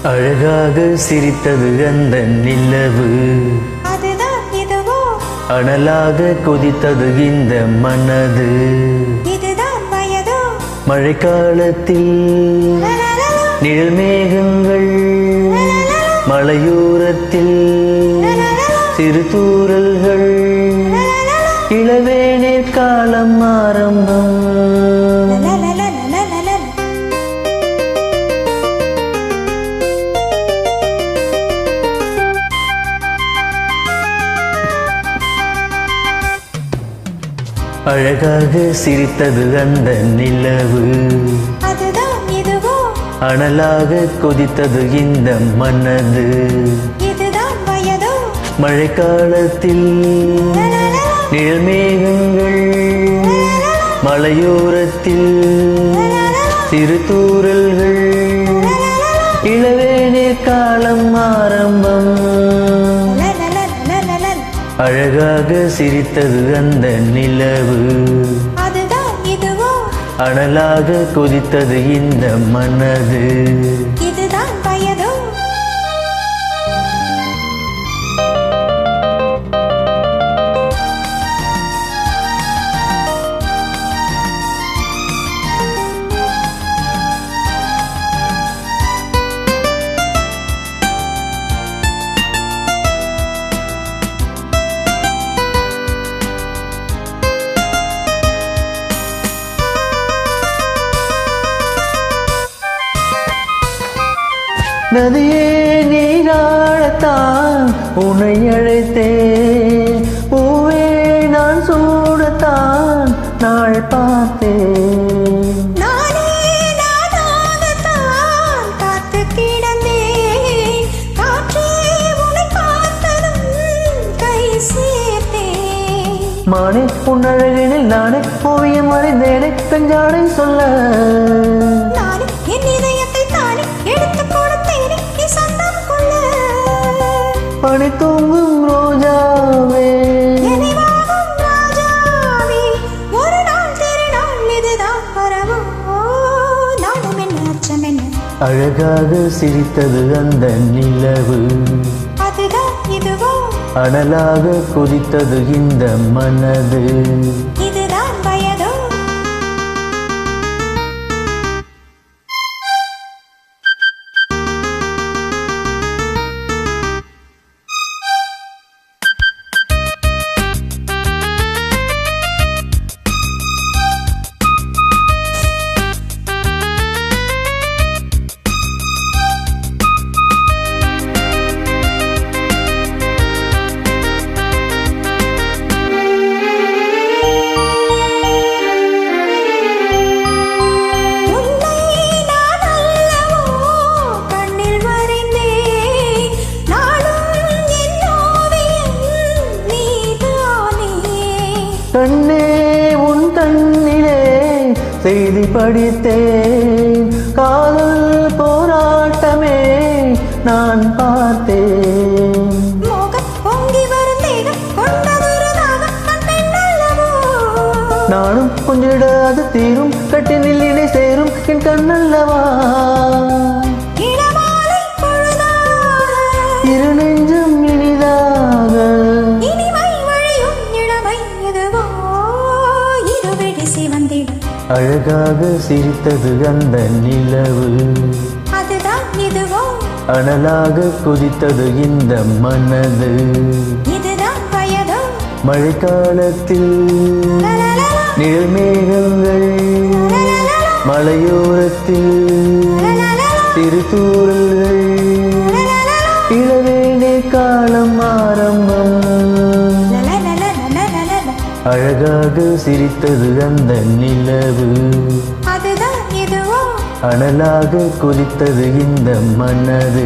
அழகாக சிரித்தது அந்த நிலவு, அதுதான் இதுவோ அனலாக கொதித்தது இந்த மனது. இதுதான் வயதோ மழைக்காலத்தில் நிழல் மேகங்கள், மலையோரத்தில் சிறு தூறல்கள், இளவேனிற் காலம் ஆரம்பம். அழகாக சிரித்தது அந்த நிலவு, அதுதான் இதுவோ அனலாக கொதித்தது இந்த மனது. இதுதான் வயதோ மழைக்காலத்தில் நிழல் மேகங்கள், மலையோரத்தில் சிறு தூறல்கள், இளவேனிற் காலம் ஆரம்பம். அழகாக சிரித்தது அந்த நிலவு, அதுதான் இதுவோ அனலாக கொதித்தது இந்த மனது. இதுதான் வயதோ நதியே நீராடத்தான் உன்னை அழைத்தேன், பூவே நான் சூடத்தான் நாள் பார்த்தேன். நானே நானாகத்தான் காத்து கிடந்தேன், காற்றே உன்னை பார்த்ததும் கை சேர்த்தேன். மானே உன் அழகினில் நானே ஓவியம் வரைந்தேனே, பெஞ்சாடை சொல்ல நானே என் இதயத்தை தானே எடுத்துக் கொடுத்தேனே, நீ சொந்தம் கொள்ள. பனி தூங்கும் ரோஜாவே, நினைவாகும் ராஜாவே, ஒரு நாள் திருநாள் இதுதான் வரவோ. நானும் என்ன அச்சம் என்ன, அழகாக சிரித்தது அந்த நிலவு, அதுதான் இதுவோ அனலாக கொதித்தது இந்த மனது. இதுதான் வயதோ கண்ணே உன் கண்ணிலே செய்தி படித்தேன், காதல் போராட்டமே நான் பார்த்தேன். நானும் கொஞ்சிட அது தீரும், கட்டினில் இணை சேரும் என் கண்ணல்லவா. இரு நெஞ்சம் இனிதாக அழகாக சிரித்தது அந்த நிலவு, அதுதான் இதுவோ அனலாக கொதித்தது இந்த மனது. இதுதான் வயதோ மழைக்காலத்தில் நிழல் மேகங்கள், மலையோரத்தில் சிறு தூறல்கள், இளவேனே காலம் ஆரம்பம். அழகாக சிரித்தது அந்த நிலவு, அதுதான் இதுவோ அனலாக கொதித்தது இந்த மனது.